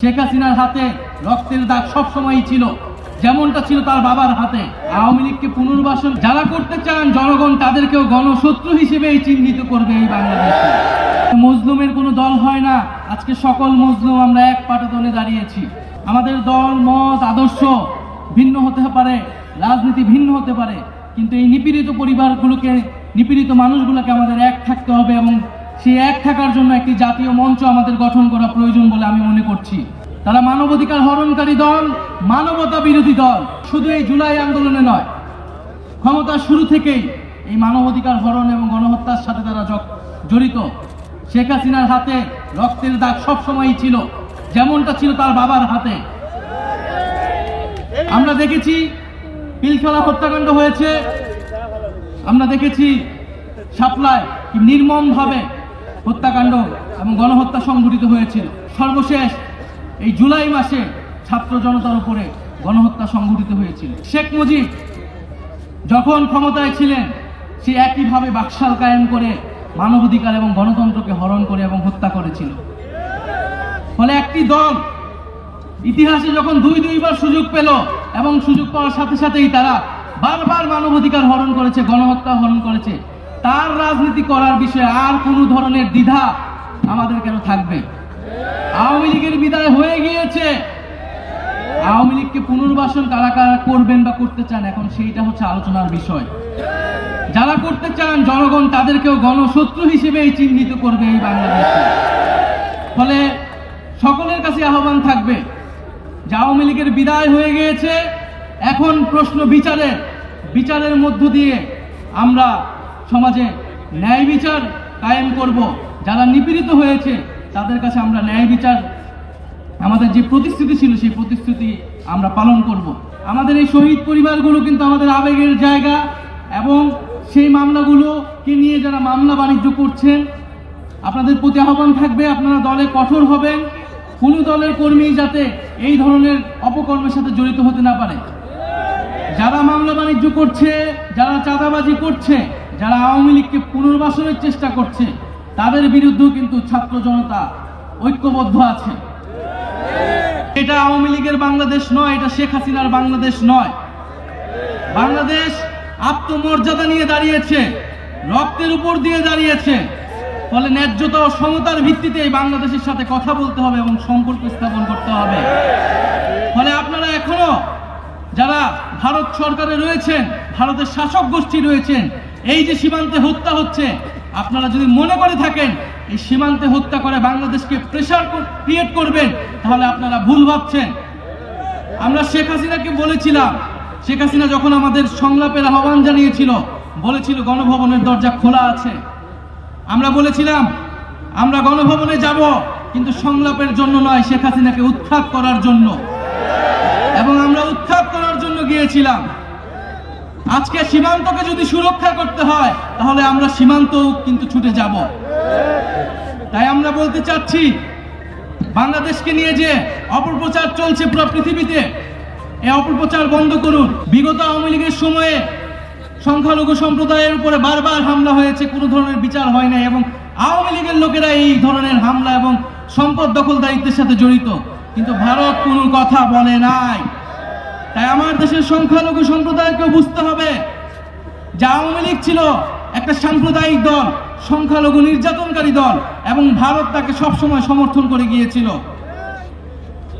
শেখ হাসিনার হাতে রক্তের দাগ সবসময়ই ছিল, যেমনটা ছিল তার বাবার হাতে। আওয়ামী লীগকে পুনর্বাসন যারা করতে চান জনগণ তাদেরকেও গণশত্রু হিসেবেই চিহ্নিত করবে এই বাংলাদেশে। মজলুমের কোনো দল হয় না। আজকে সকল মজলুম আমরা এক পাটাতনে দাঁড়িয়েছি। আমাদের দল মত আদর্শ ভিন্ন হতে পারে, রাজনীতি ভিন্ন হতে পারে, কিন্তু এই নিপীড়িত পরিবারগুলোকে, নিপীড়িত মানুষগুলোকে আমাদের এক থাকতে হবে এবং সেই এক থাকার জন্য একটি জাতীয় মঞ্চ আমাদের গঠন করা প্রয়োজন বলে আমি মনে করছি। তারা মানবাধিকার হরণকারী দল, মানবতা বিরোধী দল। শুধু এই জুলাই আন্দোলনে নয়, ক্ষমতার শুরু থেকেই এই মানবাধিকার হরণ এবং গণহত্যার সাথে তারা জড়িত। শেখ হাসিনার হাতে রক্তের দাগ সবসময়ই ছিল, যেমনটা ছিল তার বাবার হাতে। আমরা দেখেছি পিলখানা হত্যাকাণ্ড হয়েছে, আমরা দেখেছি শাপলায় কি নির্মমভাবে হত্যাকাণ্ড এবং গণহত্যা সংঘটিত হয়েছিল। সর্বশেষ এই জুলাই মাসে ছাত্র জনতার উপরে গণহত্যা সংঘটিত হয়েছিল। শেখ মুজিব যখন ক্ষমতায় ছিলেন সে একইভাবে বাকশাল কায়েম করে মানবাধিকার এবং গণতন্ত্রকে হরণ করে এবং হত্যা করেছিল। ফলে একটি দল ইতিহাসে যখন দুইবার সুযোগ পেল এবং সুযোগ পাওয়ার সাথে সাথেই তারা বারবার মানবাধিকার হরণ করেছে, গণহত্যা হরণ করেছে, তার রাজনীতি করার বিষয়ে আর কোনো ধরনের দ্বিধা আমাদের কেন থাকবে? আওয়ামী লীগের বিদায় হয়ে গিয়েছে। আওয়ামী লীগকে পুনর্বাসন কারা কারা করবেন বা করতে চান, এখন সেইটা হচ্ছে আলোচনার বিষয়। যারা করতে চান জনগণ তাদেরকেও গণশত্রু হিসেবেই চিহ্নিত করবে এই বাংলাদেশে। ফলে সকলের কাছে আহ্বান থাকবে যে আওয়ামী লীগের বিদায় হয়ে গিয়েছে, এখন প্রশ্ন বিচারের মধ্য দিয়ে আমরা সমাজে ন্যায় বিচার কায়েম করব। যারা নিপীড়িত হয়েছে তাদের কাছে আমরা ন্যায় বিচার, আমাদের যে প্রতিশ্রুতি ছিল সেই প্রতিশ্রুতি আমরা পালন করব। আমাদের এই শহীদ পরিবারগুলো কিন্তু আমাদের আবেগের জায়গা, এবং সেই মামলাগুলোকে নিয়ে যারা মামলা বাণিজ্য করছেন আপনাদের প্রতি আহ্বান থাকবে আপনারা দলে কঠোর হবেন। কোনো দলের কর্মী যাতে এই ধরনের অপকর্মের সাথে জড়িত হতে না পারে। যারা মামলা বাণিজ্য করছে, যারা চাঁদাবাজি করছে, যারা আওয়ামী লীগকে পুনর্বাসনের চেষ্টা করছে, তাদের বিরুদ্ধেও কিন্তু ছাত্র জনতা ঐক্যবদ্ধ আছে। এটা আওয়ামী লীগের বাংলাদেশ নয়, এটা শেখ হাসিনার বাংলাদেশ নয়। বাংলাদেশ আত্মমর্যাদা নিয়ে দাঁড়িয়েছে, রক্তের উপর দিয়ে দাঁড়িয়েছে। ফলে ন্যায্যতা ও সমতার ভিত্তিতে এই বাংলাদেশের সাথে কথা বলতে হবে এবং সম্পর্ক স্থাপন করতে হবে। ফলে আপনারা এখনো যারা ভারত সরকারে রয়েছেন, ভারতের শাসক গোষ্ঠী রয়েছেন, এই যে সীমান্তে হত্যা হচ্ছে, আপনারা যদি মনে করে থাকেন এই সীমান্তে হত্যা করে বাংলাদেশকে প্রেসার ক্রিয়েট করবেন, তাহলে আপনারা ভুল ভাবছেন। আমরা শেখ হাসিনাকে বলেছিলাম, শেখ হাসিনা যখন আমাদের সংলাপের আহ্বান জানিয়েছিল, বলেছিল গণভবনের দরজা খোলা আছে। আমরা বলেছিলাম আমরা গণভবনে যাব, কিন্তু সংলাপের জন্য নয়, শেখ হাসিনাকে উৎখাত করার জন্য, এবং আমরা উৎখাত করার জন্য গিয়েছিলাম। আজকে সীমান্তকে যদি সুরক্ষা করতে হয় তাহলে আমরা সীমান্তও কিন্তু ছুটে যাব। তাই আমরা বলতে চাচ্ছি, বাংলাদেশকে নিয়ে যে অপপ্রচার চলছে পুরো পৃথিবীতে, এই অপপ্রচার বন্ধ করুন। বিগত আওয়ামী লীগের সময়ে সংখ্যালঘু সম্প্রদায়ের উপরে বারবার হামলা হয়েছে, কোনো ধরনের বিচার হয় নাই, এবং আওয়ামী লীগের লোকেরা এই ধরনের হামলা এবং সম্পদ দখলদারিত্বের সাথে জড়িত, কিন্তু ভারত কোনো কথা বলে নাই। তাই আমার দেশের সংখ্যালঘু সম্প্রদায়কে বুঝতে হবে যে আওয়ামী লীগ ছিল একটা সাম্প্রদায়িক দল, সংখ্যালঘু নির্যাতনকারী দল, এবং ভারত তাকে সবসময় সমর্থন করে গিয়েছিল।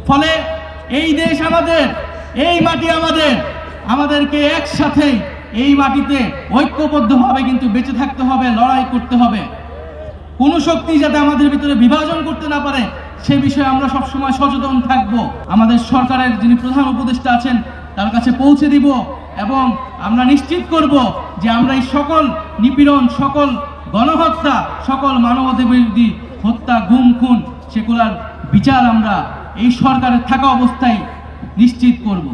ফলে এই দেশ আমাদের, এই মাটি আমাদের, আমাদেরকে একসাথে এই মাটিতে ঐক্যবদ্ধভাবে কিন্তু বেঁচে থাকতে হবে, লড়াই করতে হবে। কোন শক্তি যাতে আমাদের ভিতরে বিভাজন করতে না পারে সে বিষয়ে আমরা সবসময় সচেতন থাকব। আমাদের সরকারের যিনি প্রধান উপদেষ্টা আছেন তার কাছে পৌঁছে দিব, এবং আমরা নিশ্চিত করব যে আমরা এই সকল নিপীড়ন, সকল গণহত্যা, সকল মানবতাবিরোধী বিরোধী হত্যা, গুম, খুন, সেগুলোর বিচার আমরা এই সরকারের থাকা অবস্থায় নিশ্চিত করব।